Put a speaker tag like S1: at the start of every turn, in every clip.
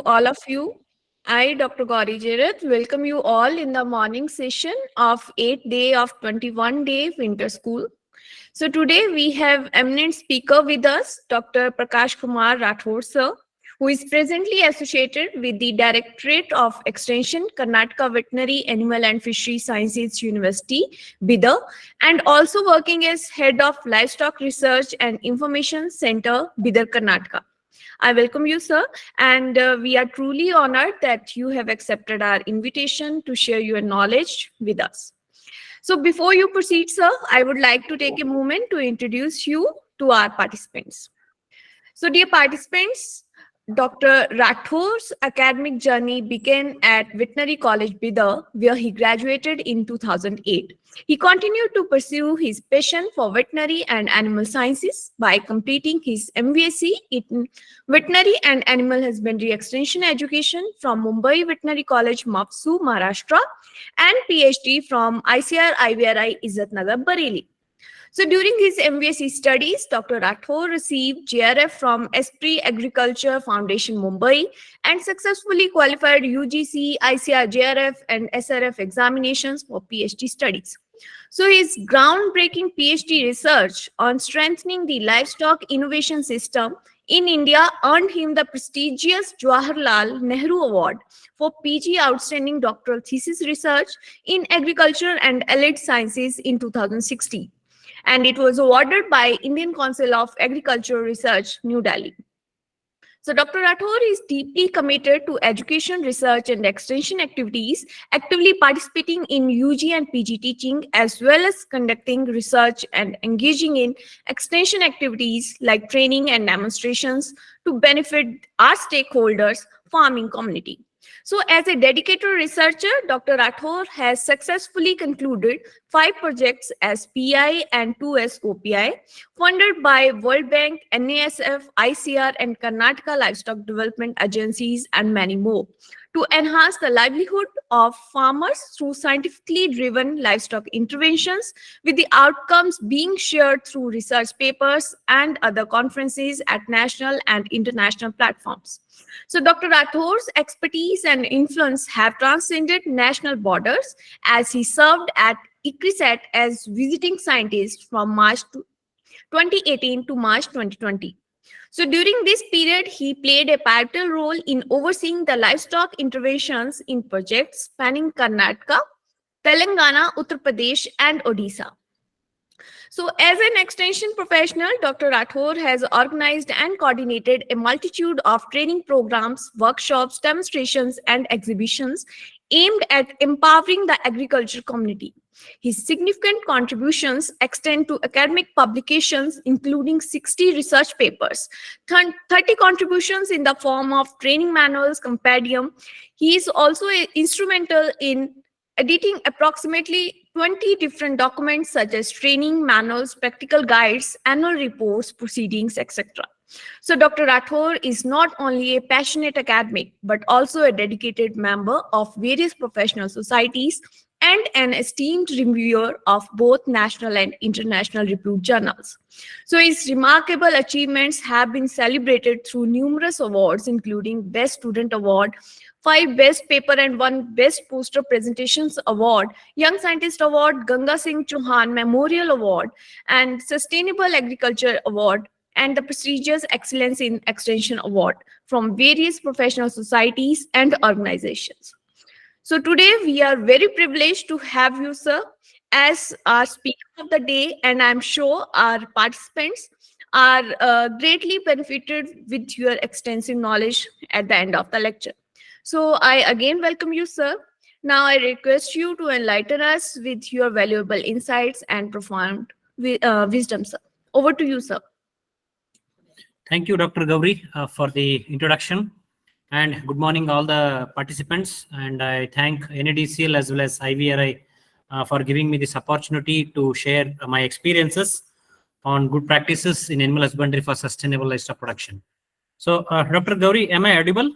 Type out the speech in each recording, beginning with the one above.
S1: all of you. I, Dr. Gauri Jerath, welcome you all in the morning session of 8th day of 21-day winter school. So today we have eminent speaker with us, Dr. Prakash Kumar Rathore sir, who is presently associated with the Directorate of Extension, Karnataka Veterinary Animal and Fishery Sciences University, Bidar, and also working as Head of Livestock Research and Information Center, Bidar, Karnataka. I welcome you, sir, and we are truly honored that you have accepted our invitation to share your knowledge with us. So before you proceed, sir, I would like to take a moment to introduce you to our participants. So dear participants, Dr. Rathore's academic journey began at Veterinary College Bidar, where he graduated in 2008. He continued to pursue his passion for veterinary and animal sciences by completing his MVSc in Veterinary and Animal Husbandry Extension Education from Mumbai Veterinary College, Mapsu, Maharashtra, and PhD from ICR IVRI, Izzatnagar, Bareilly. So during his MVSc studies, Dr. Rathore received JRF from Esprit Agriculture Foundation, Mumbai, and successfully qualified UGC, ICR, JRF, and SRF examinations for PhD studies. So his groundbreaking PhD research on strengthening the livestock innovation system in India earned him the prestigious Jawaharlal Nehru Award for PG Outstanding Doctoral Thesis Research in Agriculture and Allied Sciences in 2016. And it was awarded by Indian Council of Agricultural Research, New Delhi. So Dr. Rathore is deeply committed to education, research, and extension activities, actively participating in UG and PG teaching, as well as conducting research and engaging in extension activities like training and demonstrations to benefit our stakeholders, farming community. So as a dedicated researcher, Dr. Rathore has successfully concluded 5 projects as PI and 2 as OPI, funded by World Bank, NASF, ICR, and Karnataka Livestock Development Agencies, and many more, to enhance the livelihood of farmers through scientifically driven livestock interventions, with the outcomes being shared through research papers and other conferences at national and international platforms. So Dr. Rathore's expertise and influence have transcended national borders, as he served at ICRISAT as visiting scientist from March 2018 to March 2020. So during this period, he played a pivotal role in overseeing the livestock interventions in projects spanning Karnataka, Telangana, Uttar Pradesh, and Odisha. So as an extension professional, Dr. Rathore has organized and coordinated a multitude of training programs, workshops, demonstrations, and exhibitions aimed at empowering the agriculture community. His significant contributions extend to academic publications, including 60 research papers, 30 contributions in the form of training manuals, compendium. He is also instrumental in editing approximately 20 different documents such as training manuals, practical guides, annual reports, proceedings, etc. So Dr. Rathore is not only a passionate academic, but also a dedicated member of various professional societies and an esteemed reviewer of both national and international reviewed journals. So his remarkable achievements have been celebrated through numerous awards, including Best Student Award, 5 Best Paper and 1 Best Poster Presentations Award, Young Scientist Award, Ganga Singh Chauhan Memorial Award, and Sustainable Agriculture Award, and the prestigious Excellence in Extension Award from various professional societies and organizations. So today we are very privileged to have you, sir, as our speaker of the day, and I'm sure our participants are greatly benefited with your extensive knowledge at the end of the lecture. So I again welcome you, sir. Now I request you to enlighten us with your valuable insights and profound wisdom, sir. Over to you, sir.
S2: Thank you, Dr. Gauri, for the introduction. And good morning, all the participants. And I thank NADCL as well as IVRI for giving me this opportunity to share my experiences on good practices in animal husbandry for sustainable livestock production. So, Dr. Gauri, am I audible?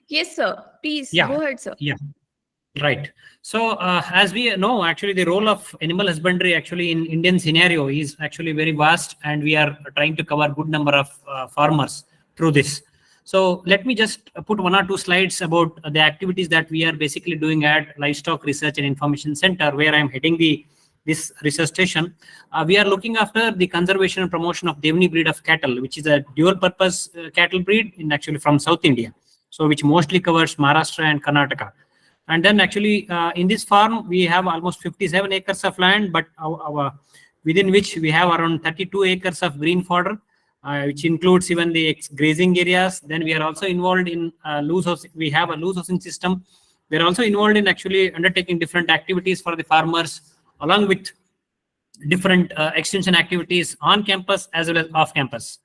S1: Yes, sir. Please go ahead, sir.
S2: Yeah. Right. So as we know, actually the role of animal husbandry actually in Indian scenario is actually very vast, and we are trying to cover good number of farmers through this. So let me just put one or two slides about the activities that we are basically doing at Livestock Research and Information Center, where I'm heading this research station. We are looking after the conservation and promotion of Devani breed of cattle, which is a dual purpose cattle breed in actually from South India. So which mostly covers Maharashtra and Karnataka. And then actually in this farm, we have almost 57 acres of land, but within which we have around 32 acres of green fodder, which includes even the grazing areas. Then we are also involved in loose housing. We have a loose housing system. We are also involved in actually undertaking different activities for the farmers, along with different extension activities on campus as well as off campus.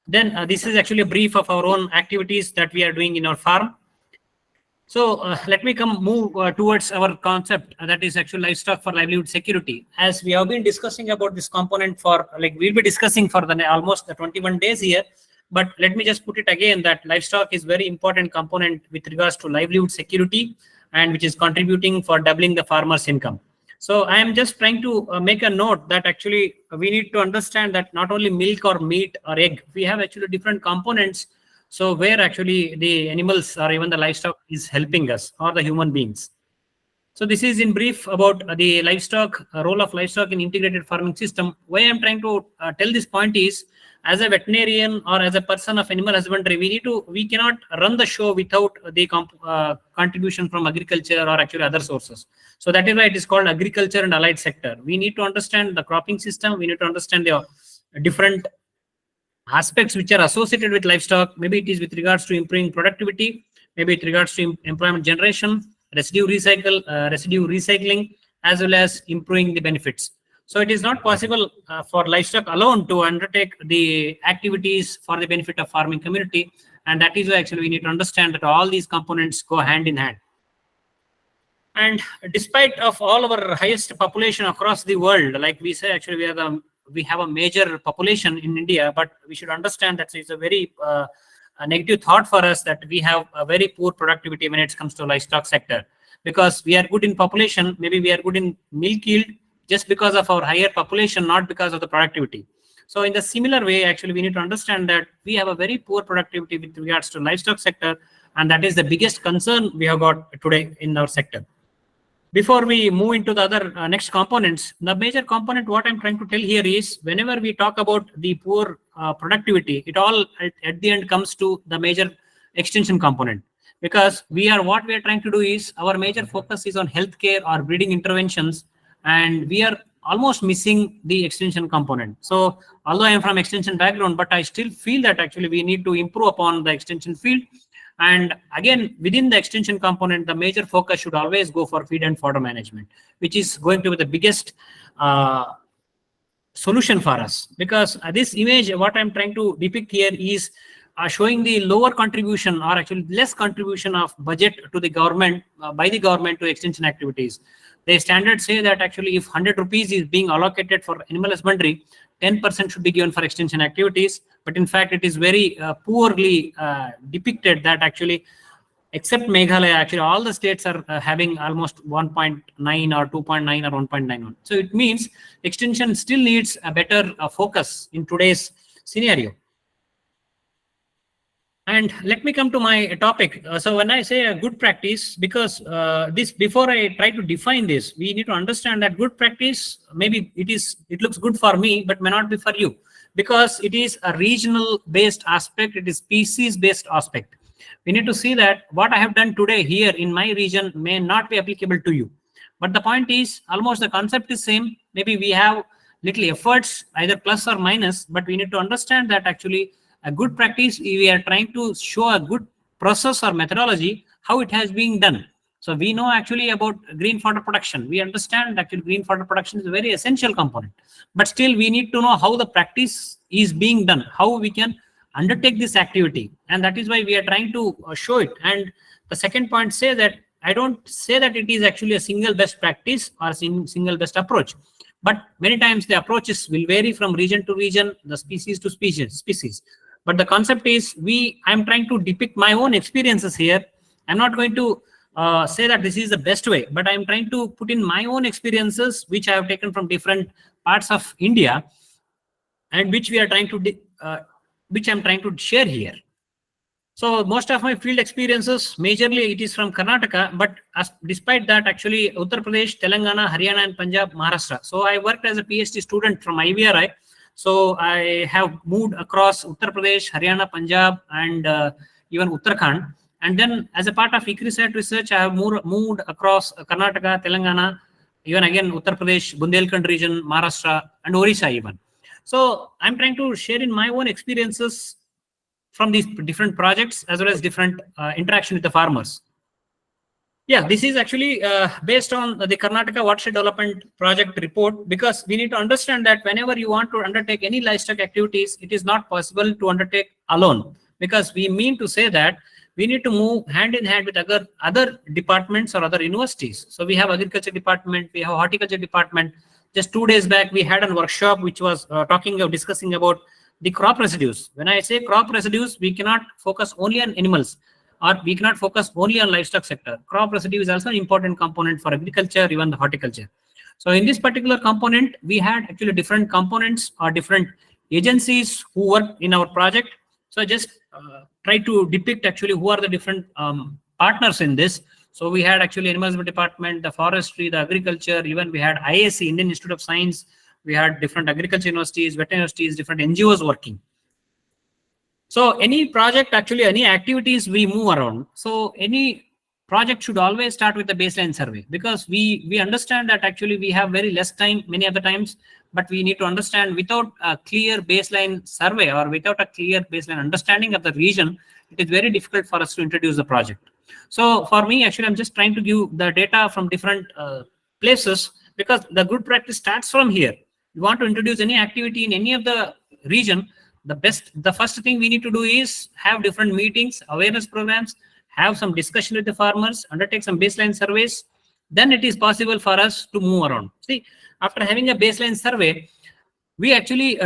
S2: Then this is actually a brief of our own activities that we are doing in our farm. So let me move towards our concept that is actually livestock for livelihood security. As we have been discussing about this component for we'll be discussing for almost the 21 days here. But let me just put it again that livestock is very important component with regards to livelihood security, and which is contributing for doubling the farmer's income. So I am just trying to make a note that actually we need to understand that not only milk or meat or egg, we have actually different components. So where actually the animals or even the livestock is helping us, or the human beings. So this is in brief about the livestock, role of livestock in integrated farming system. Why I'm trying to tell this point is, as a veterinarian or as a person of animal husbandry, we cannot run the show without the contribution from agriculture or actually other sources. So that is why it is called agriculture and allied sector. We need to understand the cropping system. We need to understand the different aspects which are associated with livestock. Maybe it is with regards to improving productivity, maybe with regards to employment generation, residue recycling, as well as improving the benefits. So it is not possible for livestock alone to undertake the activities for the benefit of farming community. And that is why actually we need to understand that all these components go hand in hand. And despite of all our highest population across the world, like we say, actually we have a major population in India, but we should understand that it's a very a negative thought for us that we have a very poor productivity when it comes to livestock sector. Because we are good in population, maybe we are good in milk yield just because of our higher population, not because of the productivity. So in the similar way, actually, we need to understand that we have a very poor productivity with regards to livestock sector, and that is the biggest concern we have got today in our sector. Before we move into the other next components, the major component what I'm trying to tell here is whenever we talk about the poor productivity, it all at the end comes to the major extension component. Because what we are trying to do is our major focus is on healthcare or breeding interventions, and we are almost missing the extension component. So although I am from extension background, but I still feel that actually we need to improve upon the extension field. And again, within the extension component, the major focus should always go for feed and fodder management, which is going to be the biggest solution for us. Because this image, what I'm trying to depict here is showing the lower contribution or actually less contribution of budget to the government, by the government to extension activities. The standards say that actually if 100 rupees is being allocated for animal husbandry, 10% should be given for extension activities. But in fact, it is very poorly depicted that actually, except Meghalaya, actually all the states are having almost 1.9 or 2.9 or 1.91. So it means extension still needs a better focus in today's scenario. And let me come to my topic. So when I say a good practice, because before I try to define this, we need to understand that good practice, maybe it looks good for me, but may not be for you, because it is a regional based aspect. It is species based aspect. We need to see that what I have done today here in my region may not be applicable to you. But the point is almost the concept is same. Maybe we have little efforts, either plus or minus, but we need to understand that actually a good practice, we are trying to show a good process or methodology, how it has been done. So we know actually about green fodder production. We understand actually green fodder production is a very essential component. But still we need to know how the practice is being done, how we can undertake this activity. And that is why we are trying to show it. And the second point say that I don't say that it is actually a single best practice or single best approach. But many times the approaches will vary from region to region, the species to species. But the concept is I'm trying to depict my own experiences here. I'm not going to say that this is the best way, but I'm trying to put in my own experiences, which I have taken from different parts of India, and which I'm trying to share here. So most of my field experiences, majorly it is from Karnataka, but despite that, actually Uttar Pradesh, Telangana, Haryana, and Punjab, Maharashtra. So I worked as a PhD student from IVRI. So I have moved across Uttar Pradesh, Haryana, Punjab, and even Uttarakhand. And then as a part of ICRISAT research, I have moved across Karnataka, Telangana, even again Uttar Pradesh, Bundelkhand region, Maharashtra, and Orissa even. So I'm trying to share in my own experiences from these different projects as well as different interaction with the farmers. Yeah, this is actually based on the Karnataka Watershed Development Project report, because we need to understand that whenever you want to undertake any livestock activities, it is not possible to undertake alone, because we mean to say that we need to move hand in hand with other departments or other universities. So we have agriculture department, we have horticulture department. Just 2 days back, we had a workshop which was discussing about the crop residues. When I say crop residues, we cannot focus only on animals, or we cannot focus only on livestock sector. Crop residue is also an important component for agriculture, even the horticulture. So in this particular component, we had actually different components or different agencies who work in our project. So I just try to depict actually who are the different partners in this. So we had actually Animal Husbandry Department, the forestry, the agriculture, even we had IAC, Indian Institute of Science. We had different agriculture universities, veterinary universities, different NGOs working. So any project, actually any activities we move around. So any project should always start with the baseline survey, because we understand that actually we have very less time many other times, but we need to understand without a clear baseline survey or without a clear baseline understanding of the region, it is very difficult for us to introduce the project. So for me, actually, I'm just trying to give the data from different places, because the good practice starts from here. You want to introduce any activity in any of the region, the first thing we need to do is have different meetings, awareness programs, have some discussion with the farmers, undertake some baseline surveys. Then it is possible for us to move around. See, after having a baseline survey, we actually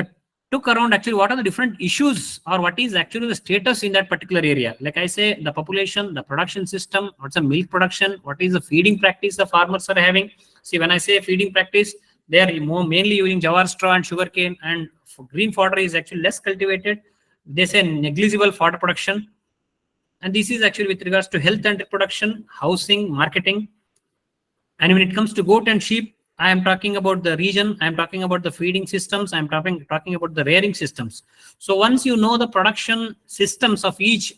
S2: took around actually what are the different issues or what is actually the status in that particular area. Like I say, the population, the production system, what's the milk production, what is the feeding practice the farmers are having. See, when I say feeding practice, they are mainly using jawar straw and sugarcane, and green fodder is actually less cultivated. They say negligible fodder production. And this is actually with regards to health and reproduction, housing, marketing. And when it comes to goat and sheep, I am talking about the region, I am talking about the feeding systems, I am talking about the rearing systems. So once you know the production systems of each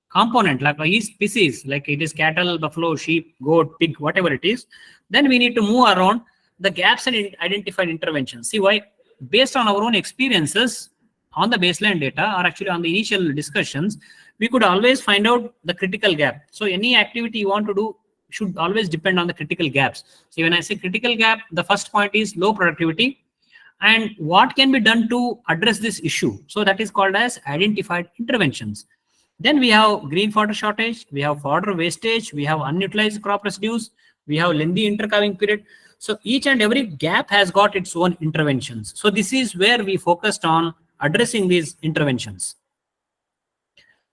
S2: component, like each species, like it is cattle, buffalo, sheep, goat, pig, whatever it is, then we need to move around the gaps and identify interventions. See why? Based on our own experiences, on the baseline data, or actually on the initial discussions, we could always find out the critical gap. So any activity you want to do should always depend on the critical gaps. So when I say critical gap, the first point is low productivity, and what can be done to address this issue. So that is called as identified interventions. Then we have green fodder shortage, we have fodder wastage, we have unutilized crop residues, we have lengthy intercalving period. So each and every gap has got its own interventions. So this is where we focused on addressing these interventions.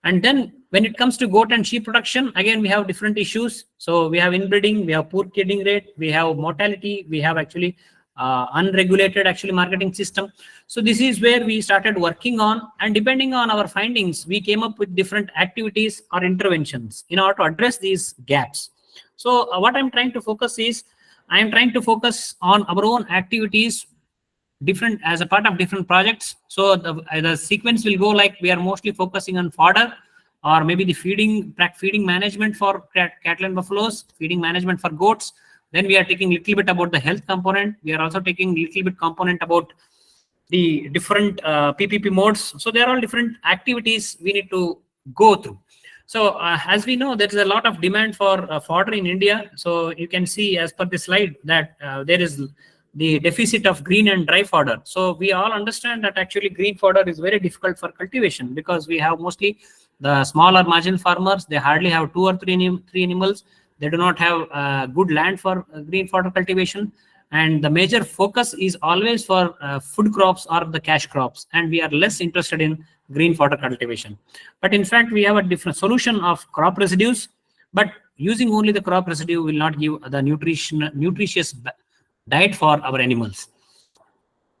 S2: And then when it comes to goat and sheep production, again, we have different issues. So we have inbreeding, we have poor killing rate, we have mortality, we have actually unregulated actually marketing system. So this is where we started working on, and depending on our findings, we came up with different activities or interventions in order to address these gaps. So what I'm trying to focus is, I'm trying to focus on our own activities different as a part of different projects. So the sequence will go like we are mostly focusing on fodder, or maybe the feeding management for cattle and buffaloes, feeding management for goats. Then we are taking a little bit about the health component. We are also taking a little bit component about the different PPP modes. So there are all different activities we need to go through. So as we know, there is a lot of demand for fodder in India. So you can see as per the slide that there is the deficit of green and dry fodder. So we all understand that actually green fodder is very difficult for cultivation, because we have mostly the smaller marginal farmers. They hardly have 2 or 3 animals. They do not have good land for green fodder cultivation. And the major focus is always for food crops or the cash crops. And we are less interested in green fodder cultivation. But in fact, we have a different solution of crop residues. But using only the crop residue will not give the nutritious diet for our animals.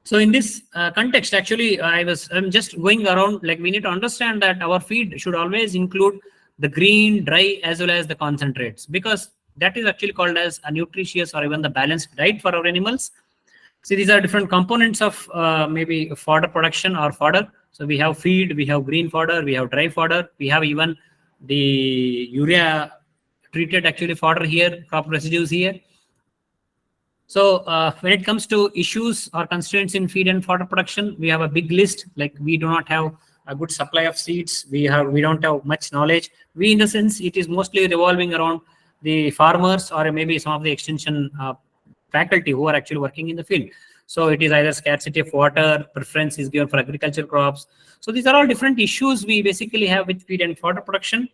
S2: So in this context, actually, I'm just going around, like we need to understand that our feed should always include the green, dry, as well as the concentrates, because that is actually called as a nutritious or even the balanced diet for our animals. See, these are different components of maybe fodder production or fodder. So we have feed, we have green fodder, we have dry fodder, we have even the urea treated actually fodder here, crop residues here. So when it comes to issues or constraints in feed and fodder production, we have a big list. Like we do not have a good supply of seeds. We don't have much knowledge. We, in the sense, it is mostly revolving around the farmers or maybe some of the extension faculty who are actually working in the field. So it is either scarcity of water, preference is given for agriculture crops. So these are all different issues we basically have with feed and fodder production.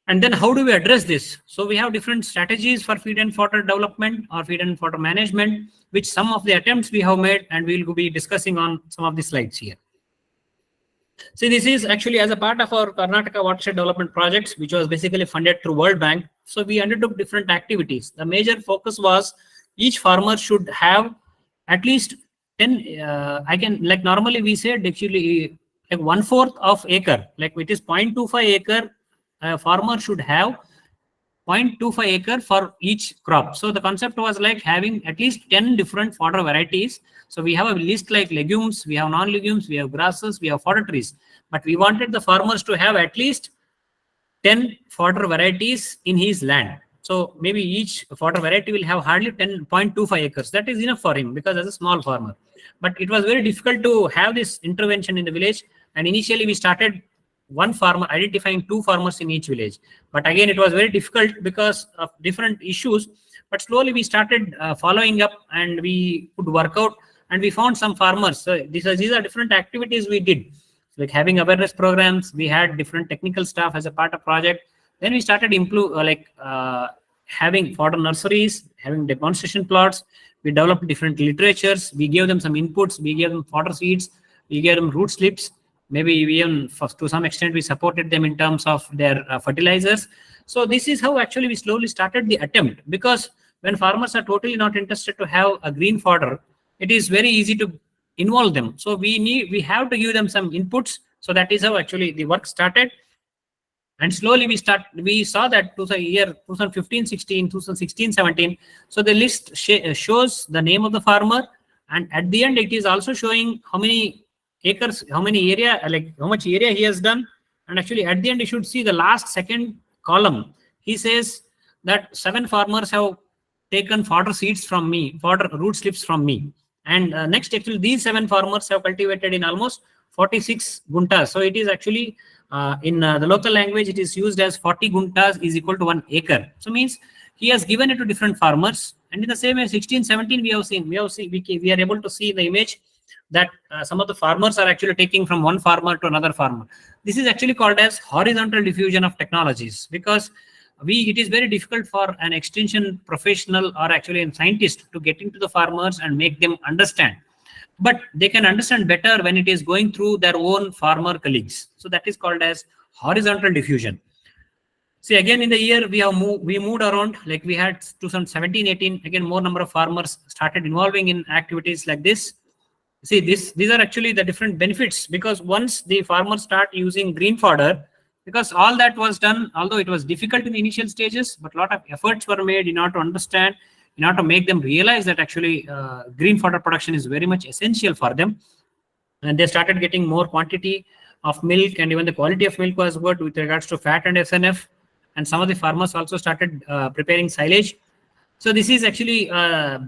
S2: And then how do we address this? So we have different strategies for feed and fodder development or feed and fodder management, which some of the attempts we have made, and we will be discussing on some of the slides here. See, this is actually as a part of our Karnataka watershed development projects, which was basically funded through World Bank. So we undertook different activities. The major focus was each farmer should have at least 10, like normally we said actually like 1/4 of acre, like it is 0.25 acre, a farmer should have 0.25 acre for each crop. So the concept was like having at least 10 different fodder varieties. So we have a list like legumes, we have non-legumes, we have grasses, we have fodder trees. But we wanted the farmers to have at least 10 fodder varieties in his land. So maybe each fodder variety will have hardly 10.25 acres. That is enough for him because as a small farmer. But it was very difficult to have this intervention in the village. And initially we started one farmer, identifying 2 farmers in each village. But again, it was very difficult because of different issues. But slowly we started following up and we could work out and we found some farmers. So these are different activities we did. Like having awareness programs, we had different technical staff as a part of project. Then we started having fodder nurseries, having demonstration plots. We developed different literatures. We gave them some inputs. We gave them fodder seeds. We gave them root slips. Maybe even to some extent we supported them in terms of their fertilizers. So this is how actually we slowly started the attempt, because when farmers are totally not interested to have a green fodder, it is very easy to involve them. So we have to give them some inputs. So that is how actually the work started. And slowly we saw that to the year 2015-16, 2016-17. So the list shows the name of the farmer, and at the end it is also showing how many acres, how many area, like how much area he has done. And actually at the end you should see the last second column. He says that 7 farmers have taken fodder seeds from me, fodder root slips from me. And next, actually these 7 farmers have cultivated in almost 46 guntas. So it is actually in the local language, it is used as 40 guntas is equal to 1 acre. So means he has given it to different farmers. And in the same way, 16-17, we are able to see the image that some of the farmers are actually taking from one farmer to another farmer. This is actually called as horizontal diffusion of technologies, because it is very difficult for an extension professional or actually a scientist to get into the farmers and make them understand. But they can understand better when it is going through their own farmer colleagues. So that is called as horizontal diffusion. See, again in the year we moved around, like we had 2017-18, again more number of farmers started involving in activities like this. See, these are actually the different benefits, because once the farmers start using green fodder, because all that was done, although it was difficult in the initial stages, but a lot of efforts were made in order to understand, in order to make them realize that actually green fodder production is very much essential for them. And they started getting more quantity of milk, and even the quality of milk was good with regards to fat and SNF. And some of the farmers also started preparing silage. So this is actually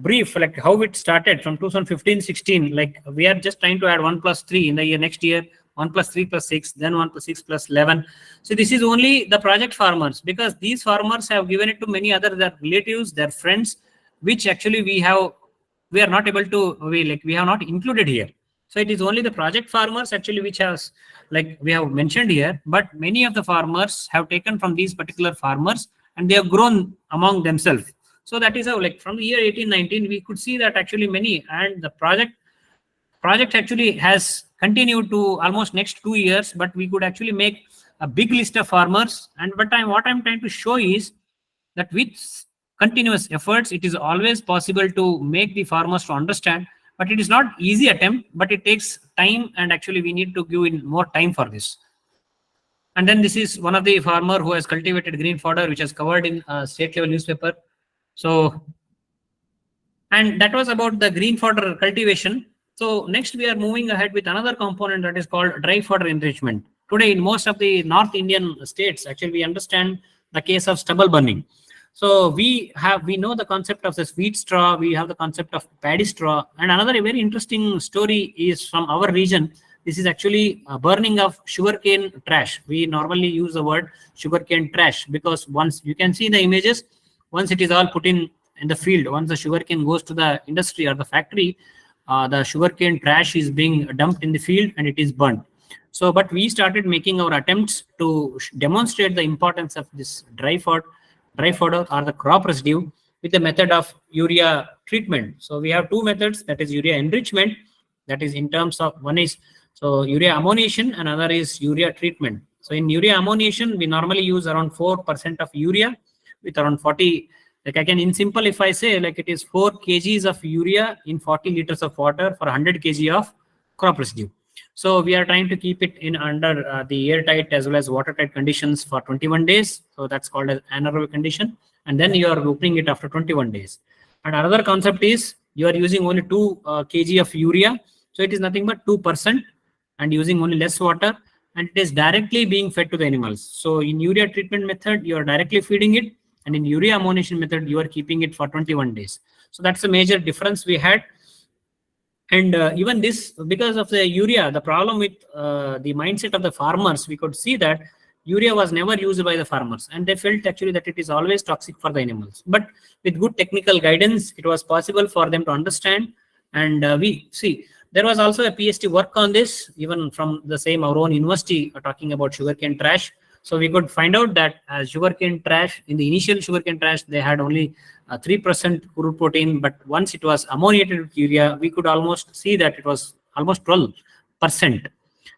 S2: brief, like how it started from 2015-16. Like we are just trying to add 1 + 3 in the year next year, 1 + 3 + 6, then 1 + 6 + 11. So this is only the project farmers, because these farmers have given it to many other their relatives, their friends, which actually we are not able to, we have not included here. So it is only the project farmers actually which has, like we have mentioned here, but many of the farmers have taken from these particular farmers and they have grown among themselves. So that is how, like from the year 18-19, we could see that actually many, and the project actually has continued to almost next 2 years, but we could actually make a big list of farmers. And what I'm trying to show is that with continuous efforts, it is always possible to make the farmers to understand But it is not easy attempt, but it takes time, and actually we need to give in more time for this. And then this is one of the farmer who has cultivated green fodder, which is covered in state level newspaper. So, and that was about the green fodder cultivation. So next we are moving ahead with another component that is called dry fodder enrichment. Today in most of the North Indian states, actually we understand the case of stubble burning. So we know the concept of this wheat straw, we have the concept of paddy straw, and another very interesting story is from our region. This is actually burning of sugarcane trash. We normally use the word sugarcane trash because once you can see the images, once it is all put in the field, once the sugarcane goes to the industry or the factory, the sugarcane trash is being dumped in the field and it is burnt. So, but we started making our attempts to demonstrate the importance of this dry fodder or the crop residue with the method of urea treatment. So we have two methods, that is urea enrichment, that is in terms of one is so urea ammoniation, and another is urea treatment. So in urea ammoniation, we normally use around 4% of urea with around 40, like I can in simple if I say like it is 4 kgs of urea in 40 liters of water for 100 kg of crop residue. So we are trying to keep it in under the airtight as well as watertight conditions for 21 days. So that's called as anaerobic condition. And then you are opening it after 21 days. And another concept is you are using only 2 kg of urea. So it is nothing but 2% and using only less water. And it is directly being fed to the animals. So in urea treatment method, you are directly feeding it. And in urea ammoniation method, you are keeping it for 21 days. So that's a major difference we had. And even this, because of the urea, the problem with the mindset of the farmers, we could see that urea was never used by the farmers. And they felt actually that it is always toxic for the animals. But with good technical guidance, it was possible for them to understand. And we see, there was also a PhD work on this, even from the same our own university, talking about sugarcane trash. So we could find out that sugarcane trash, in the initial sugarcane trash, they had only 3% crude protein, but once it was ammoniated with urea, we could almost see that it was almost 12%.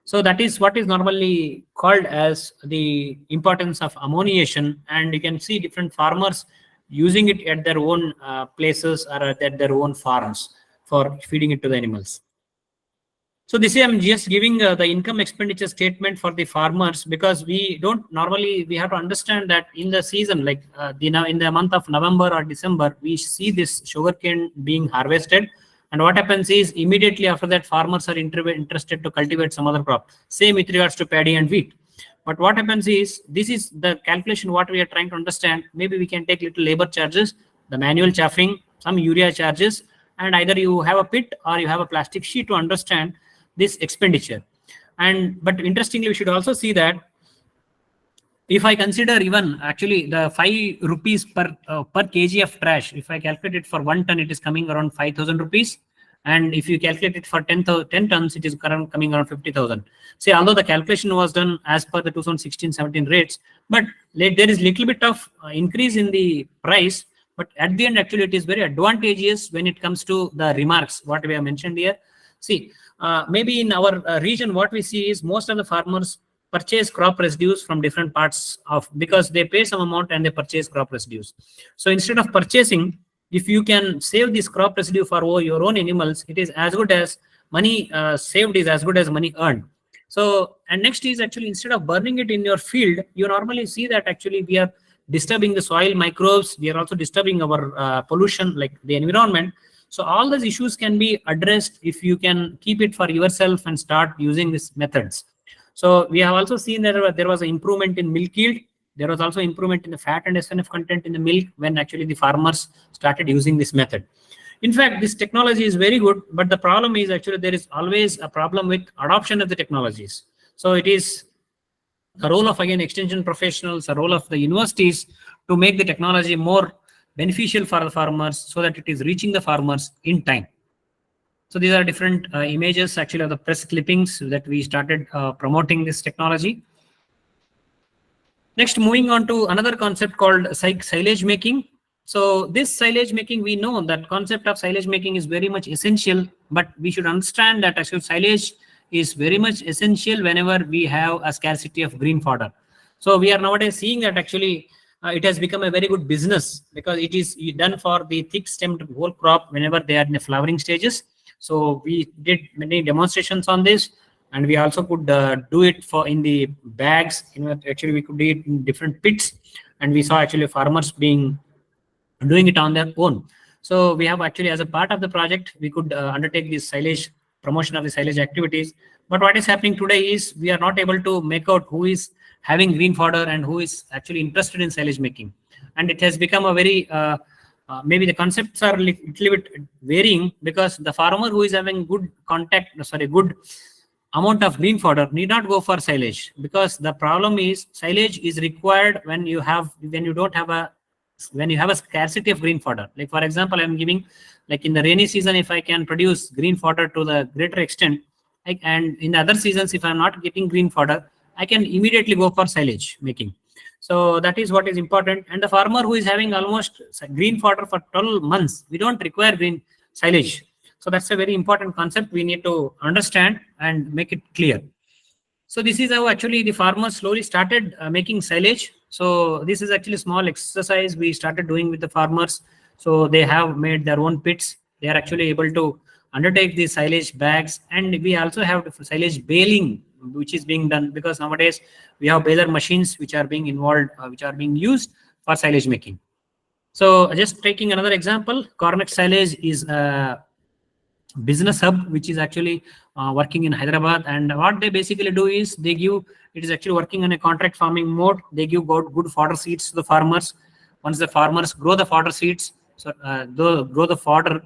S2: So that is what is normally called as the importance of ammoniation. And you can see different farmers using it at their own places or at their own farms for feeding it to the animals. So this is I'm just giving the income expenditure statement for the farmers, because we don't normally, we have to understand that in the season, like in the month of November or December, we see this sugarcane being harvested. And what happens is immediately after that, farmers are interested to cultivate some other crop. Same with regards to paddy and wheat. But what happens is, this is the calculation what we are trying to understand. Maybe we can take little labor charges, the manual chaffing, some urea charges, and either you have a pit or you have a plastic sheet to understand this expenditure. And but interestingly, we should also see that if I consider even actually the 5 rupees per kg of trash, if I calculate it for 1 ton, it is coming around 5,000 rupees. And if you calculate it for 10 tons, it is coming around 50,000. See, although the calculation was done as per the 2016-17 rates, but there is little bit of increase in the price. But at the end, actually, it is very advantageous when it comes to the remarks, what we have mentioned here. See, maybe in our region, what we see is most of the farmers purchase crop residues from different parts of, because they pay some amount and they purchase crop residues. So instead of purchasing, if you can save this crop residue for your own animals, it is as good as money saved is as good as money earned. So, and next is actually instead of burning it in your field, you normally see that actually we are disturbing the soil microbes. We are also disturbing our pollution, like the environment. So all these issues can be addressed if you can keep it for yourself and start using these methods. So we have also seen that there was an improvement in milk yield. There was also improvement in the fat and SNF content in the milk when actually the farmers started using this method. In fact, this technology is very good, but the problem is actually there is always a problem with adoption of the technologies. So it is the role of, again, extension professionals, the role of the universities to make the technology more beneficial for the farmers so that it is reaching the farmers in time. So these are different images actually of the press clippings that we started promoting this technology. Next, moving on to another concept called silage making. So this silage making, we know that concept of silage making is very much essential, but we should understand that actually silage is very much essential whenever we have a scarcity of green fodder. So we are nowadays seeing that actually it has become a very good business because it is done for the thick stemmed whole crop whenever they are in the flowering stages. So we did many demonstrations on this, and we also could do it for in the bags. Actually we could do it in different pits, and we saw actually farmers doing it on their own. So we have actually, as a part of the project, we could undertake this silage promotion of the silage activities. But what is happening today is we are not able to make out who is having green fodder and who is actually interested in silage making. And it has become a very maybe the concepts are little bit varying, because the farmer who is having good good amount of green fodder need not go for silage, because the problem is silage is required when you have a scarcity of green fodder. Like for example, I'm giving, like in the rainy season, if I can produce green fodder to the greater extent, and in the other seasons, if I'm not getting green fodder, I can immediately go for silage making. So that is what is important. And the farmer who is having almost green fodder for 12 months, we don't require green silage. So that's a very important concept we need to understand and make it clear. So this is how actually the farmers slowly started making silage. So this is actually a small exercise we started doing with the farmers. So they have made their own pits. They are actually able to undertake the silage bags, and we also have silage baling, which is being done, because nowadays we have baler machines which are being involved, which are being used for silage making. So just taking another example, Cornet Silage is business hub which is actually working in Hyderabad, and what they basically do is it is actually working on a contract farming mode. They give good fodder seeds to the farmers. Once the farmers grow the fodder seeds, grow the fodder,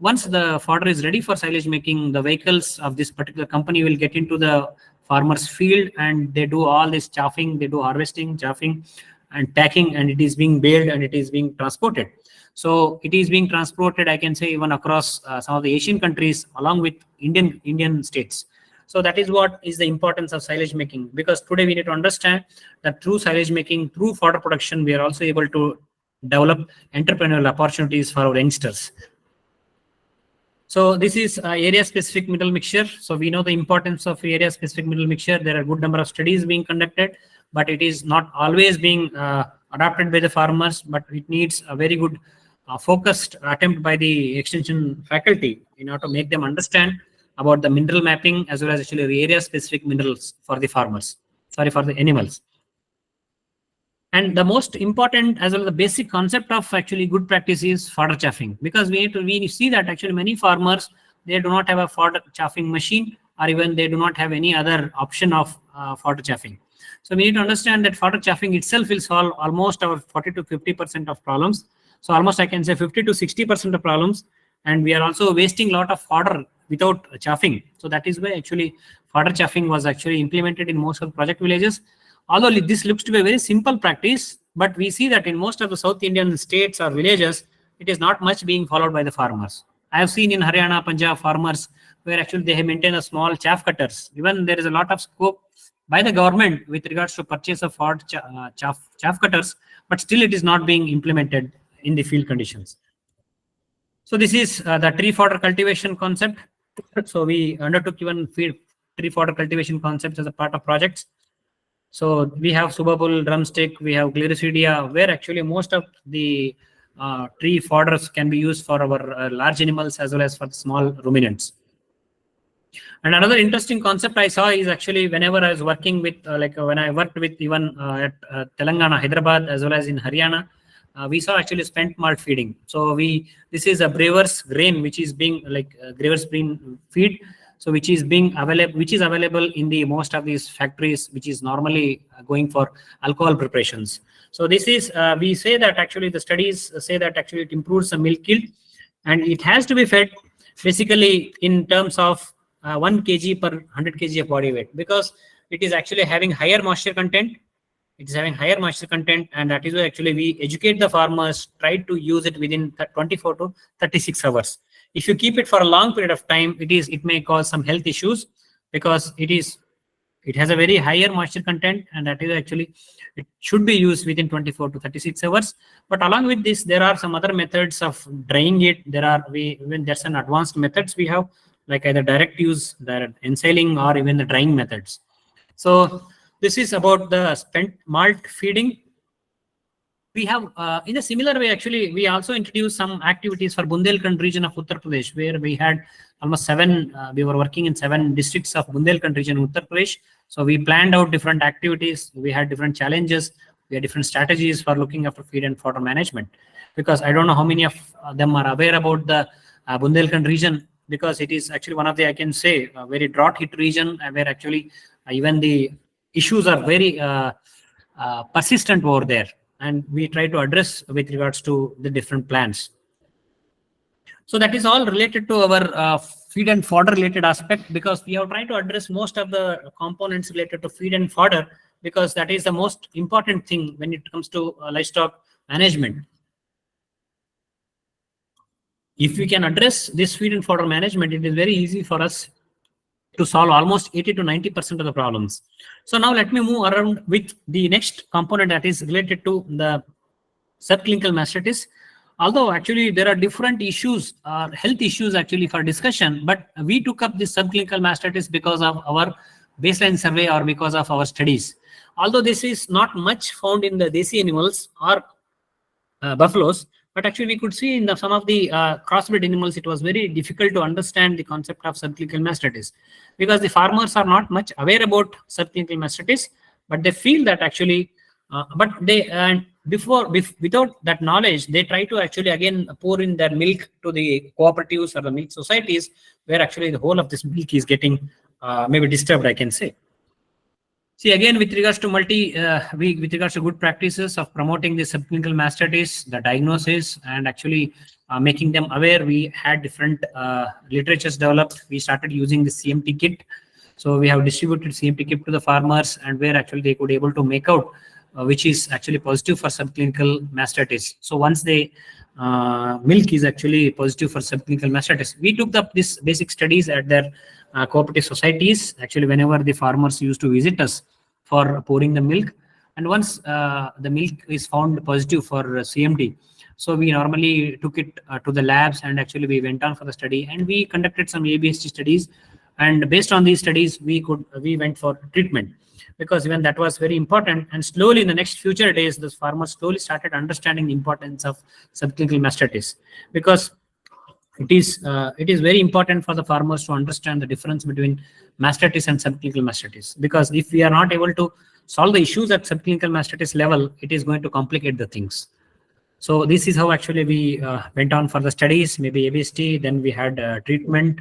S2: once the fodder is ready for silage making, the vehicles of this particular company will get into the farmer's field, and they do all this chaffing, they do harvesting, chaffing and packing, and it is being baled and it is being transported. So it is being transported, I can say, even across some of the Asian countries along with Indian states. So that is what is the importance of silage making, because today we need to understand that through silage making, through fodder production, we are also able to develop entrepreneurial opportunities for our youngsters. So this is area-specific mineral mixture. So we know the importance of area-specific mineral mixture. There are a good number of studies being conducted, but it is not always being adopted by the farmers, but it needs a very good focused attempt by the extension faculty in order to make them understand about the mineral mapping as well as actually area-specific minerals for the farmers, for the animals. And the most important as well as the basic concept of actually good practice is fodder chaffing, because we see that actually many farmers, they do not have a fodder chaffing machine, or even they do not have any other option of fodder chaffing. So we need to understand that fodder chaffing itself will solve almost our 40 to 50% of problems. So almost I can say 50 to 60% of problems. And we are also wasting a lot of fodder without chaffing. So that is why actually fodder chaffing was actually implemented in most of the project villages. Although this looks to be a very simple practice, but we see that in most of the South Indian states or villages, it is not much being followed by the farmers. I have seen in Haryana, Punjab farmers where actually they have maintained a small chaff cutters. Even there is a lot of scope by the government with regards to purchase of chaff cutters, but still it is not being implemented in the field conditions. So this is the tree fodder cultivation concept. So we undertook even tree fodder cultivation concepts as a part of projects. So we have Subabul, drumstick, we have Gliricidia, where actually most of the tree fodders can be used for our large animals as well as for the small ruminants. And another interesting concept I saw is actually whenever I was working with, when I worked with even at Telangana, Hyderabad, as well as in Haryana, we saw actually spent malt feeding. So this is a brewer's grain, which is being brewer's grain feed. So which is available in the most of these factories, which is normally going for alcohol preparations. So this is we say that actually the studies say that actually it improves the milk yield, and it has to be fed basically in terms of 1 kg per 100 kg of body weight, because it is actually having higher moisture content. It is having higher moisture content, and that is why actually we educate the farmers, try to use it within 24 to 36 hours. If you keep it for a long period of time, it may cause some health issues, because it has a very higher moisture content, and that is actually it should be used within 24 to 36 hours. But along with this, there are some other methods of drying it. Even there's an advanced methods we have, like either direct use, direct ensiling, or even the drying methods. So this is about the spent malt feeding. we have in a similar way, actually, we also introduced some activities for Bundelkhand region of Uttar Pradesh, where we had almost we were working in 7 districts of Bundelkhand region of Uttar Pradesh. So we planned out different activities. We had different challenges. We had different strategies for looking after feed and fodder management, because I don't know how many of them are aware about the Bundelkhand region, because it is actually one of the, I can say, very drought hit region, where actually even the issues are very persistent over there, and we try to address with regards to the different plans. So that is all related to our feed and fodder related aspect, because we have tried to address most of the components related to feed and fodder, because that is the most important thing when it comes to livestock management. If we can address this feed and fodder management, it is very easy for us to solve almost 80 to 90% of the problems. So now let me move around with the next component that is related to the subclinical mastitis. Although actually there are different issues, health issues actually for discussion, but we took up this subclinical mastitis because of our baseline survey or because of our studies. Although this is not much found in the desi animals or buffaloes, but actually we could see in some of the crossbred animals, it was very difficult to understand the concept of subclinical mastitis, because the farmers are not much aware about subclinical mastitis, but they feel that actually, but they without that knowledge, they try to actually again pour in their milk to the cooperatives or the milk societies, where actually the whole of this milk is getting maybe disturbed, I can say. See, again, with regards to with regards to good practices of promoting the subclinical mastitis, the diagnosis, and actually making them aware, we had different literatures developed. We started using the CMT kit. So we have distributed CMT kit to the farmers, and where actually they could able to make out which is actually positive for subclinical mastitis. So once the milk is actually positive for subclinical mastitis, we took up this basic studies at their cooperative societies, actually whenever the farmers used to visit us for pouring the milk. And once the milk is found positive for CMT, so we normally took it to the labs, and actually we went on for the study, and we conducted some ABST studies. And based on these studies, we went for treatment, because even that was very important. And slowly in the next future days, the farmers slowly started understanding the importance of subclinical mastitis, because it is very important for the farmers to understand the difference between mastitis and subclinical mastitis, because if we are not able to solve the issues at subclinical mastitis level, it is going to complicate the things. So this is how actually we went on for the studies, maybe ABST, then we had treatment.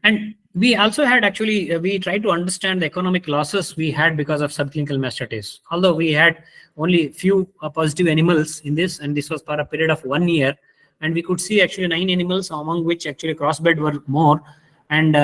S2: And we also had actually, we tried to understand the economic losses we had because of subclinical mastitis. Although we had only few positive animals in this, and this was for a period of 1 year, and we could see actually 9 animals, among which actually crossbred were more. And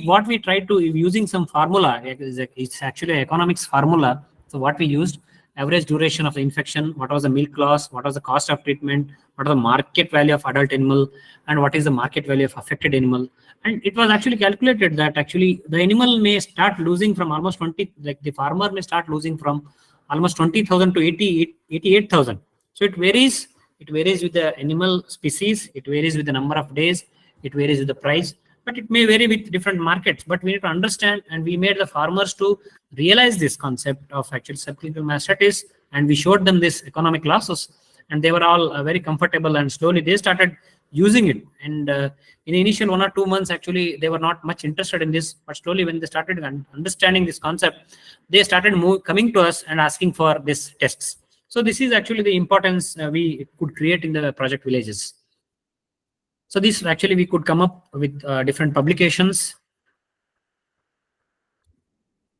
S2: what we tried to, using some formula, it's actually an economics formula. So what we used, average duration of the infection, what was the milk loss, what was the cost of treatment, what was the market value of adult animal, and what is the market value of affected animal. And it was actually calculated that actually the animal may start losing from almost 20, like the farmer may start losing from almost 20,000 to 88,000. So it varies. It varies with the animal species. It varies with the number of days. It varies with the price. But it may vary with different markets. But we need to understand, and we made the farmers to realize this concept of actual subclinical mastitis, and we showed them this economic losses, and they were all very comfortable, and slowly they started using it. And in the initial 1 or 2 months, actually, they were not much interested in this, but slowly when they started understanding this concept, they started coming to us and asking for these tests. So this is actually the importance we could create in the project villages. So this actually we could come up with different publications,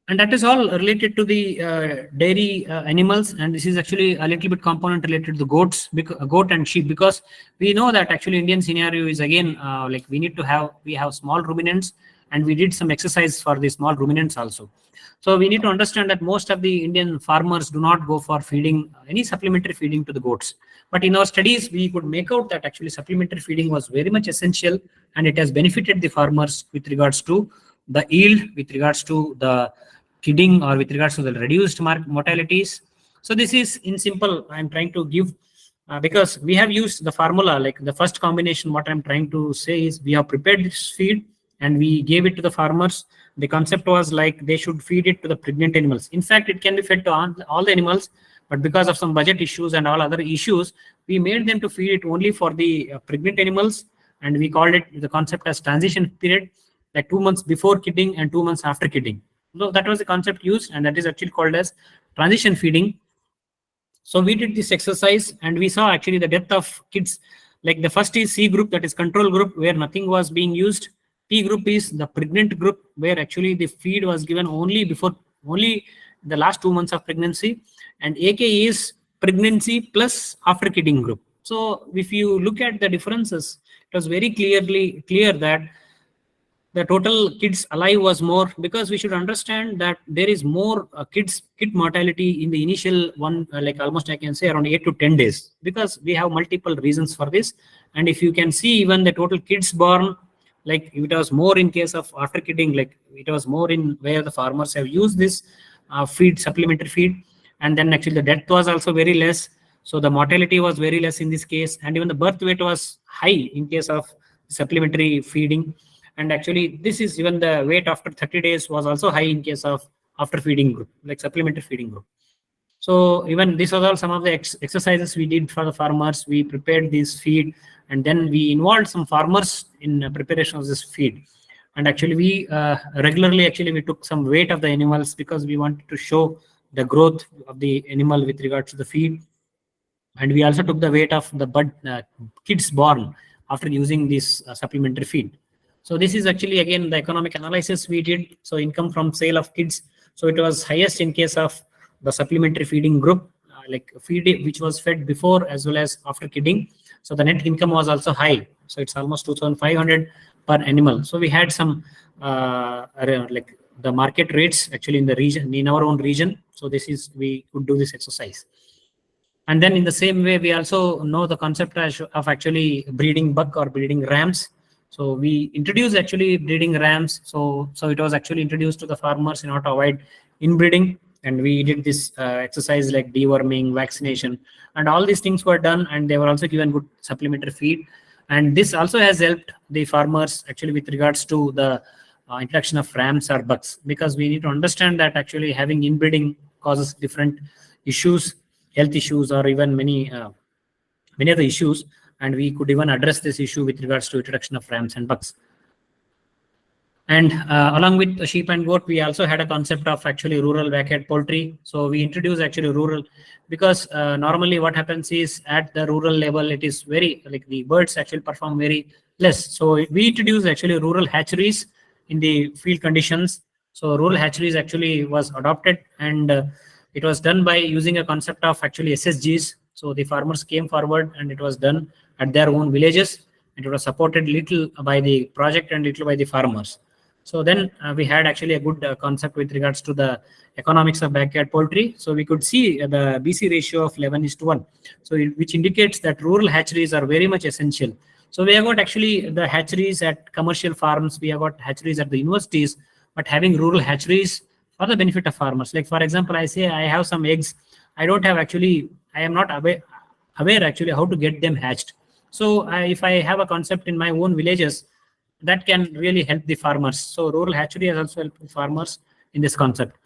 S2: and that is all related to the dairy animals. And this is actually a little bit component related to the goat and sheep, because we know that actually Indian scenario is again like we have small ruminants, and we did some exercise for the small ruminants also. So we need to understand that most of the Indian farmers do not go for feeding any supplementary feeding to the goats. But in our studies, we could make out that actually supplementary feeding was very much essential, and it has benefited the farmers with regards to the yield, with regards to the kidding, or with regards to the reduced mortalities. So this is in simple, I'm trying to give, because we have used the formula, like the first combination. What I'm trying to say is we have prepared this feed and we gave it to the farmers, the concept was like they should feed it to the pregnant animals. In fact, it can be fed to all the animals, but because of some budget issues and all other issues, we made them to feed it only for the pregnant animals, and we called it the concept as transition period, like 2 months before kidding and 2 months after kidding. So that was the concept used, and that is actually called as transition feeding. So we did this exercise and we saw actually the death of kids. Like the first is C group, that is control group, where nothing was being used. T group is the pregnant group, where actually the feed was given only the last 2 months of pregnancy. And AK is pregnancy plus after kidding group. So if you look at the differences, it was very clear that the total kids alive was more, because we should understand that there is more kid mortality in the initial one, like almost I can say around 8 to 10 days, because we have multiple reasons for this. And if you can see even the total kids born, like it was more in case of after kidding, like it was more in where the farmers have used this feed, supplementary feed. And then actually the death was also very less. So the mortality was very less in this case. And even the birth weight was high in case of supplementary feeding. And actually this is even the weight after 30 days was also high in case of after feeding group, like supplementary feeding group. So even this was all some of the exercises we did for the farmers. We prepared this feed, and then we involved some farmers in preparation of this feed. And actually we regularly we took some weight of the animals, because we wanted to show the growth of the animal with regards to the feed. And we also took the weight of the kids born after using this supplementary feed. So this is actually again the economic analysis we did. So income from sale of kids. So it was highest in case of the supplementary feeding group, like feed which was fed before as well as after kidding. So the net income was also high. So it's almost 2,500 per animal. So we had some like the market rates actually in the region, in our own region. So this is, we could do this exercise. And then in the same way, we also know the concept of actually breeding buck or breeding rams. So we introduced actually breeding rams. So it was actually introduced to the farmers in order to avoid inbreeding. And we did this exercise like deworming, vaccination, and all these things were done. And they were also given good supplementary feed. And this also has helped the farmers actually with regards to the introduction of rams or bucks, because we need to understand that actually having inbreeding causes different issues, health issues, or even many other issues. And we could even address this issue with regards to introduction of rams and bucks. And along with the sheep and goat, we also had a concept of actually rural backyard poultry. So we introduced actually rural, because normally what happens is at the rural level, it is very like the birds actually perform very less. So we introduced actually rural hatcheries in the field conditions. So rural hatcheries actually was adopted, and it was done by using a concept of actually SSGs. So the farmers came forward and it was done at their own villages, and it was supported little by the project and little by the farmers. So then we had actually a good concept with regards to the economics of backyard poultry. So we could see the BC ratio of 11:1. So which indicates that rural hatcheries are very much essential. So we have got actually the hatcheries at commercial farms, we have got hatcheries at the universities, but having rural hatcheries for the benefit of farmers. Like for example, I say I have some eggs. I don't have actually, I am not aware actually how to get them hatched. So if I have a concept in my own villages, that can really help the farmers. So rural hatchery has also helped the farmers in this concept.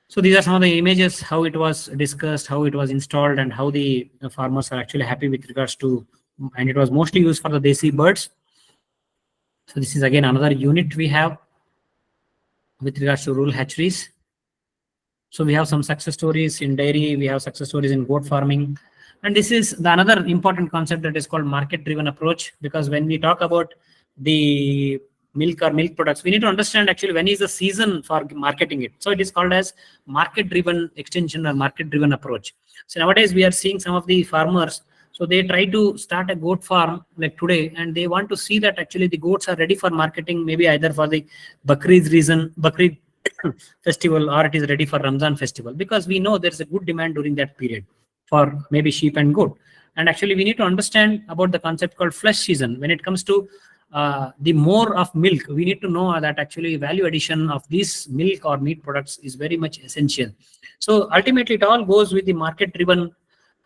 S2: So these are some of the images, how it was discussed, how it was installed, and how the farmers are actually happy with regards to, and it was mostly used for the desi birds. So this is again another unit we have with regards to rural hatcheries. So we have some success stories in dairy, we have success stories in goat farming. And this is the another important concept that is called market driven approach, because when we talk about the milk or milk products, we need to understand actually when is the season for marketing it. So it is called as market driven extension or market driven approach. So nowadays we are seeing some of the farmers, so they try to start a goat farm like today, and they want to see that actually the goats are ready for marketing, maybe either for the Bakrid festival, or it is ready for Ramzan festival, because we know there's a good demand during that period for maybe sheep and goat. And actually we need to understand about the concept called flush season. When it comes to the more of milk, we need to know that actually value addition of these milk or meat products is very much essential. So ultimately it all goes with the market driven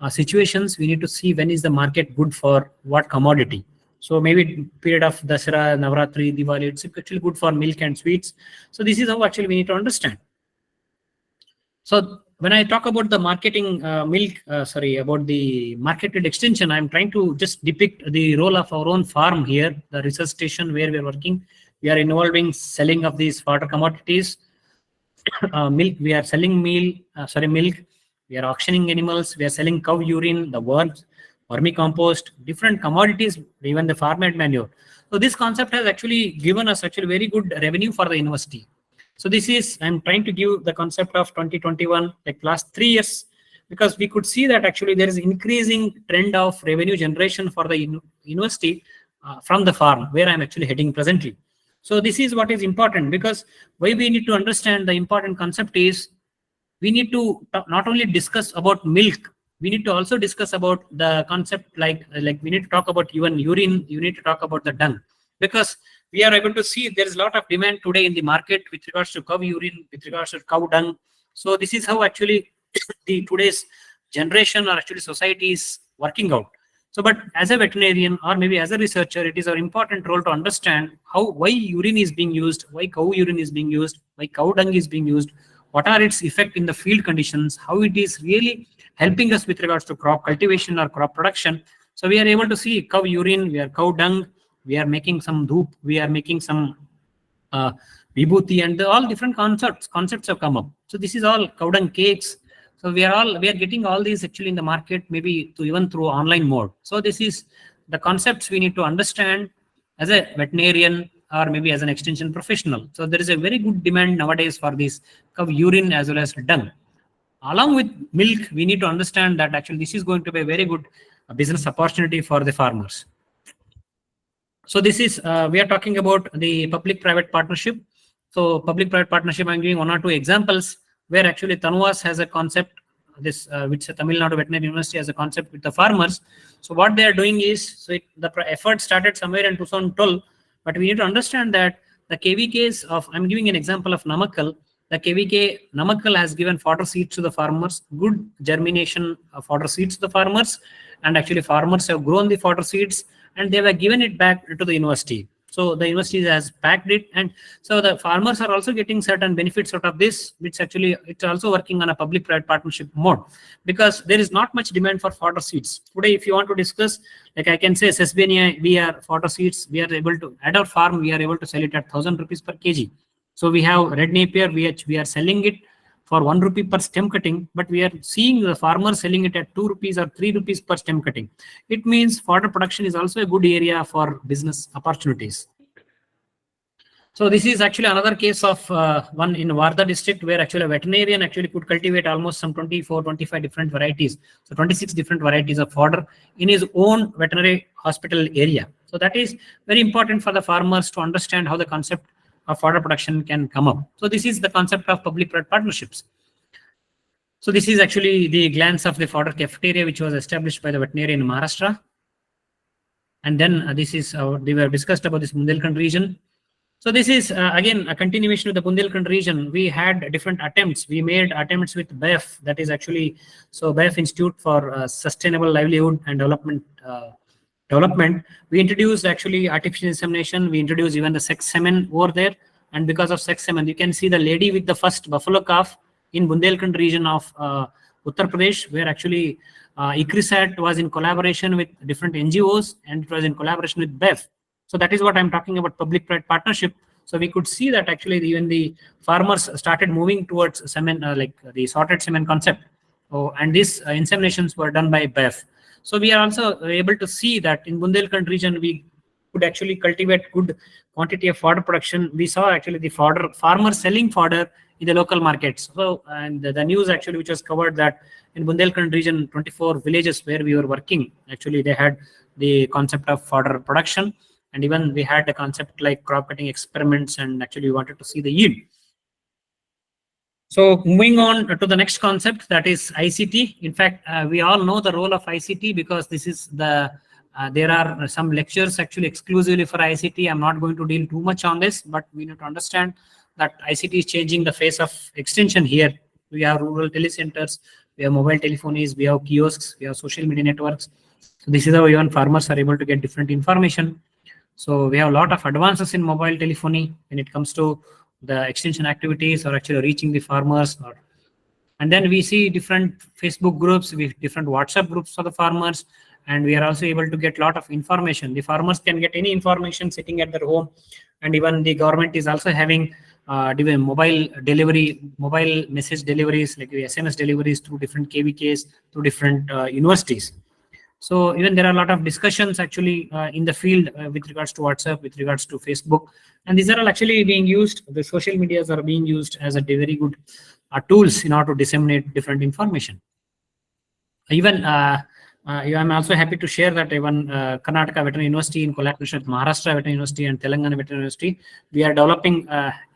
S2: situations. We need to see when is the market good for what commodity. So maybe period of Dasara, Navratri, Diwali, it's actually good for milk and sweets. So this is how actually we need to understand. So when I talk about the marketing about the marketed extension, I'm trying to just depict the role of our own farm here, the research station where we are working. We are involving selling of these fodder commodities, milk. We are selling milk. We are auctioning animals. We are selling cow urine, the worms, vermicompost, different commodities, even the farm-made manure. So this concept has actually given us actually very good revenue for the university. So this is, I'm trying to give the concept of 2021, like last 3 years, because we could see that actually there is increasing trend of revenue generation for the university from the farm where I'm actually heading presently. So this is what is important, because why we need to understand the important concept is we need to not only discuss about milk, we need to also discuss about the concept like we need to talk about even urine, you need to talk about the dung, because we are able to see there is a lot of demand today in the market with regards to cow urine, with regards to cow dung. So this is how actually the today's generation or actually society is working out. So, but as a veterinarian or maybe as a researcher, it is our important role to understand why urine is being used, why cow urine is being used, why cow dung is being used, what are its effect in the field conditions, how it is really helping us with regards to crop cultivation or crop production. So we are able to see cow urine, we are cow dung, we are making some dhoop, we are making some vibhuti, and all different concepts have come up. So this is all cow dung cakes. So we are getting all these actually in the market, maybe even through online mode. So this is the concepts we need to understand as a veterinarian or maybe as an extension professional. So there is a very good demand nowadays for this cow urine as well as dung. Along with milk, we need to understand that actually this is going to be a very good business opportunity for the farmers. So this is, we are talking about the public-private partnership. So public-private partnership, I'm giving 1 or 2 examples where actually Tanuvas has a concept, which Tamil Nadu Veterinary University has a concept with the farmers. So what they are doing is, the effort started somewhere in 2012, but we need to understand that the KVKs of, I'm giving an example of Namakkal, the KVK Namakkal has given fodder seeds to the farmers, good germination of fodder seeds to the farmers, and actually farmers have grown the fodder seeds and they were given it back to the university. So the university has packed it, and so the farmers are also getting certain benefits out of this, which actually it's also working on a public-private partnership mode, because there is not much demand for fodder seeds. Today, if you want to discuss, like I can say, Sesbania, we are fodder seeds, we are able to, at our farm, we are able to sell it at 1,000 rupees per kg. So we have red napier, we are selling it for 1 rupee per stem cutting, but we are seeing the farmers selling it at 2 rupees or 3 rupees per stem cutting. It means fodder production is also a good area for business opportunities. So this is actually another case of one in Wardha district where actually a veterinarian actually could cultivate almost some 24, 25 different varieties. So 26 different varieties of fodder in his own veterinary hospital area. So that is very important for the farmers to understand how the concept of fodder production can come up. So this is the concept of public-private partnerships. So this is actually the glance of the fodder cafeteria, which was established by the veterinarian in Maharashtra. And then this is, they were discussed about this Bundelkhand region. So this is again a continuation of the Bundelkhand region. We had different attempts. We made attempts with BEF, that is actually, so BEF Institute for Sustainable Livelihood and Development. We introduced actually artificial insemination. We introduced even the sex semen over there. And because of sex semen, you can see the lady with the first buffalo calf in Bundelkhand region of Uttar Pradesh, where actually ICRISAT was in collaboration with different NGOs and it was in collaboration with BEF. So that is what I'm talking about, public-private partnership. So we could see that actually even the farmers started moving towards semen, like the sorted semen concept. Oh, and these inseminations were done by BEF. So we are also able to see that in Bundelkhand region, we could actually cultivate good quantity of fodder production. We saw actually the farmers selling fodder in the local markets. So, and the news actually which was covered that in Bundelkhand region, 24 villages where we were working, actually they had the concept of fodder production. And even we had a concept like crop cutting experiments, and actually we wanted to see the yield. So moving on to the next concept, that is ICT. In fact, we all know the role of ICT because this is the, there are some lectures actually exclusively for ICT. I'm not going to deal too much on this, but we need to understand that ICT is changing the face of extension here. We have rural telecenters, we have mobile telephonies, we have kiosks, we have social media networks. So this is how even farmers are able to get different information. So we have a lot of advances in mobile telephony when it comes to the extension activities or actually reaching the farmers. And then we see different Facebook groups with different WhatsApp groups for the farmers, and we are also able to get a lot of information. The farmers can get any information sitting at their home, and even the government is also having mobile delivery, mobile message deliveries like SMS deliveries through different KVKs, through different universities. So even there are a lot of discussions actually in the field with regards to WhatsApp, with regards to Facebook, and these are all actually being used. The social medias are being used as a very good tools in order to disseminate different information. Even I'm also happy to share that even Karnataka Veterinary University in collaboration with Maharashtra Veterinary University and Telangana Veterinary University, we are developing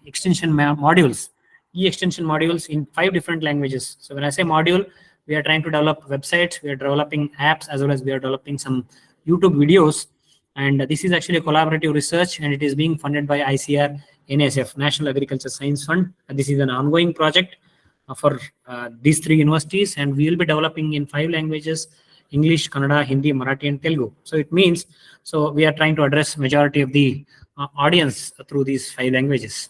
S2: extension modules, e-extension modules in 5 different languages. So when I say module, we are trying to develop websites, we are developing apps, as well as we are developing some YouTube videos. And this is actually a collaborative research, and it is being funded by ICR NSF, National Agriculture Science Fund. This is an ongoing project for these 3 universities, and we will be developing in 5 languages: English, Kannada, Hindi, Marathi, and Telugu. So it means, so we are trying to address majority of the audience through these 5 languages.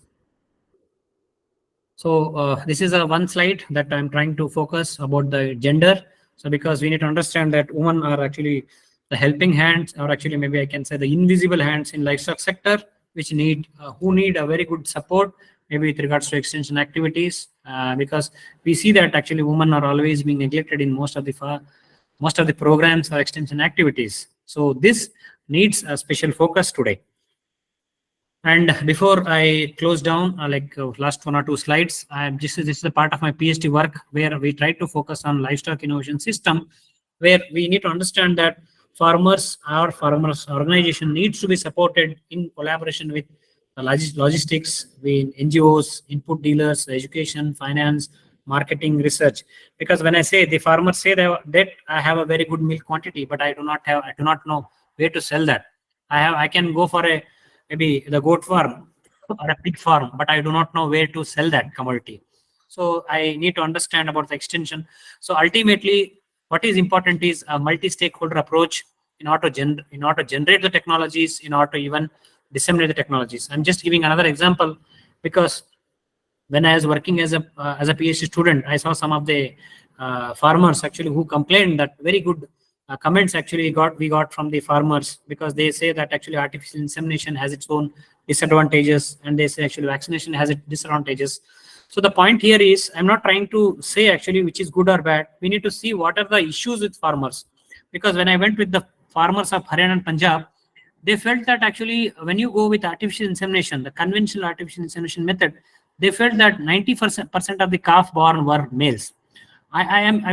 S2: So this is a one slide that I'm trying to focus about the gender. So because we need to understand that women are actually the helping hands, or actually maybe I can say the invisible hands in livestock sector, which need who need a very good support, maybe with regards to extension activities, because we see that actually women are always being neglected in most of the programs or extension activities. So this needs a special focus today. And before I close down, last 1 or 2 slides, this is a part of my PhD work where we try to focus on livestock innovation system, where we need to understand that farmers organization needs to be supported in collaboration with the logistics, with NGOs, input dealers, education, finance, marketing, research. Because when I say, the farmers say that I have a very good milk quantity, but I do not know where to sell that. I can go for maybe the goat farm or a pig farm, but I do not know where to sell that commodity. So I need to understand about the extension. So ultimately, what is important is a multi-stakeholder approach in order to generate the technologies, in order to even disseminate the technologies. I'm just giving another example, because when I was working as a PhD student, I saw some of the farmers actually who complained that very good comments actually we got from the farmers, because they say that actually artificial insemination has its own disadvantages, and they say actually vaccination has its disadvantages. So the point here is, I'm not trying to say actually which is good or bad. We need to see what are the issues with farmers, because when I went with the farmers of Haryana and Punjab, they felt that actually when you go with artificial insemination, the conventional artificial insemination method, they felt that 90% of the calf born were males.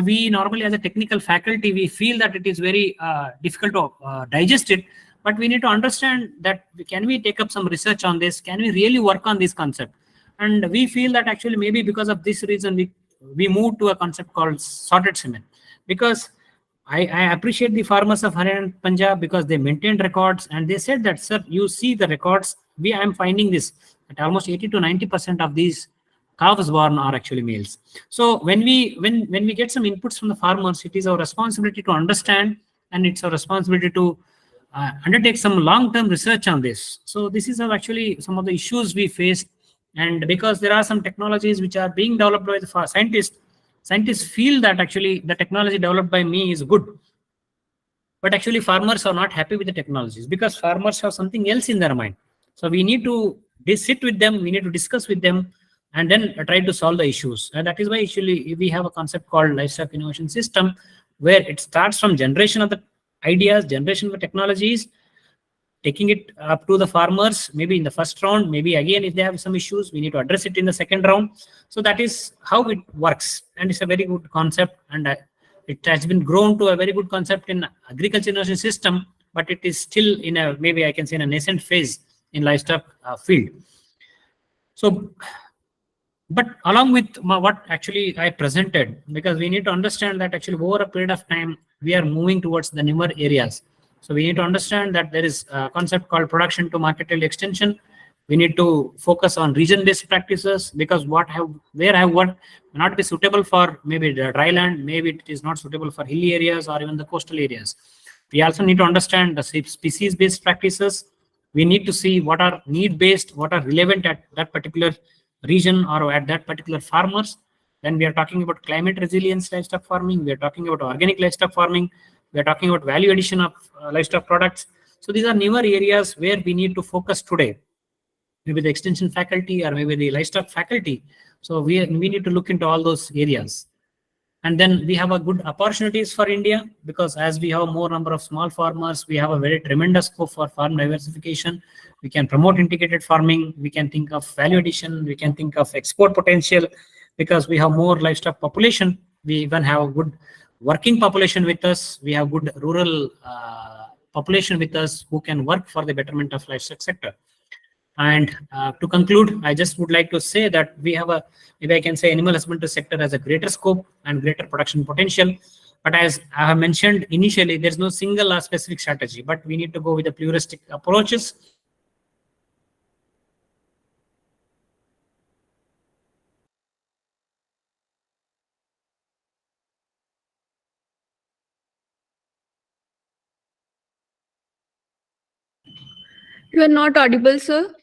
S2: We normally, as a technical faculty, we feel that it is very difficult to digest it, but we need to understand that can we take up some research on this? Can we really work on this concept? And we feel that actually maybe because of this reason, we moved to a concept called sorted semen, because I appreciate the farmers of Haryana and Punjab, because they maintained records, and they said that, sir, you see the records, I am finding this, that almost 80 to 90% of these calves born are actually males. So when we get some inputs from the farmers, it is our responsibility to understand, and it's our responsibility to undertake some long-term research on this. So this is actually some of the issues we face, and because there are some technologies which are being developed by the scientists feel that actually the technology developed by me is good, but actually farmers are not happy with the technologies, because farmers have something else in their mind. So we need to sit with them, we need to discuss with them, and then try to solve the issues. And that is why actually we have a concept called livestock innovation system, where it starts from generation of the ideas, generation of the technologies, taking it up to the farmers, maybe in the first round, maybe again if they have some issues, we need to address it in the second round. So that is how it works, and it's a very good concept, and it has been grown to a very good concept in agriculture innovation system, but it is still in a, maybe I can say, in a nascent phase in livestock field. So, but along with what actually I presented, because we need to understand that actually over a period of time, we are moving towards the newer areas. So we need to understand that there is a concept called production to market value extension. We need to focus on region-based practices, because where I have worked may not be suitable for maybe the dry land, maybe it is not suitable for hilly areas or even the coastal areas. We also need to understand the species-based practices. We need to see what are need-based, what are relevant at that particular region or at that particular farmers. Then we are talking about climate resilience livestock farming. We are talking about organic livestock farming. We are talking about value addition of livestock products. So these are newer areas where we need to focus today. Maybe the extension faculty or maybe the livestock faculty. So we need to look into all those areas. And then we have a good opportunities for India, because as we have more number of small farmers, we have a very tremendous scope for farm diversification. We can promote integrated farming. We can think of value addition. We can think of export potential, because we have more livestock population. We even have a good working population with us. We have good rural population with us who can work for the betterment of livestock sector. And to conclude, I just would like to say that we have maybe I can say animal husbandry sector has a greater scope and greater production potential. But as I have mentioned initially, there's no single or specific strategy, but we need to go with the pluralistic approaches.
S1: You are not audible, sir.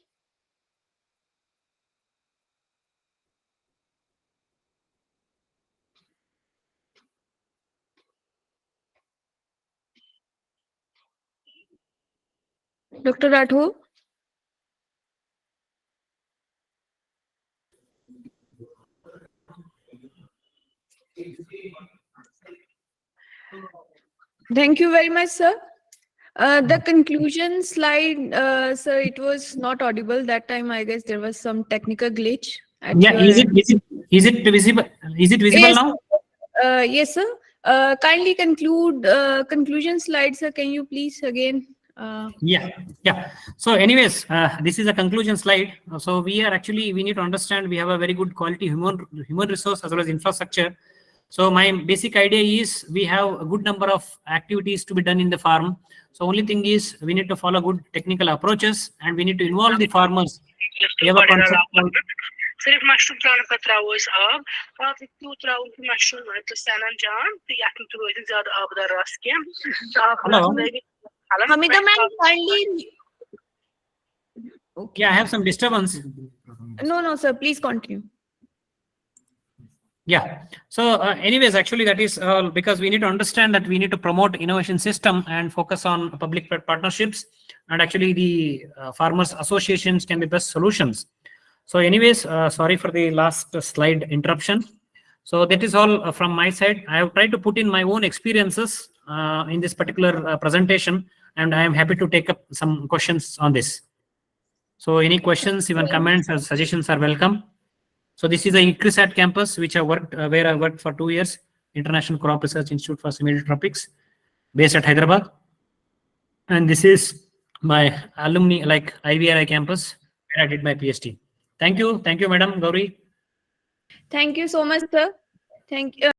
S1: Dr. Rathore? Thank you very much, sir. The conclusion slide, sir, it was not audible that time. I guess there was some technical glitch at
S2: Yeah,
S1: your
S2: is
S1: end.
S2: it visible? Is it visible
S1: Yes,
S2: now?
S1: yes, sir. Kindly conclude conclusion slide, sir. Can you please again?
S2: Yeah. So anyways, this is a conclusion slide. So we need to understand we have a very good quality human resource as well as infrastructure. So my basic idea is we have a good number of activities to be done in the farm. So only thing is we need to follow good technical approaches and we need to involve the farmers. We have a concept called
S3: सिर्फ mushroom त्रावन पर त्रावो अस आब पात तू त्रावन कि mushroom तो सनन जान तो याक तो रोज ज्यादा आबदार रास के
S1: Hamida ma'am, kindly.
S2: Yeah, I have some disturbance.
S1: No, sir. Please continue.
S2: Yeah. So anyways, actually that is because we need to understand that we need to promote innovation system and focus on public partnerships, and actually the farmers associations can be best solutions. So anyways, sorry for the last slide interruption. So that is all from my side. I have tried to put in my own experiences in this particular presentation, and I am happy to take up some questions on this. So any questions, even comments or suggestions are welcome. So this is a ICRISAT campus, which I worked where I worked for 2 years, International Crop Research Institute for Semi-Arid Tropics, based at Hyderabad. And this is my alumni, like IVRI campus, where I did my PhD. Thank you, Madam Gauri.
S1: Thank you so much, sir. Thank you.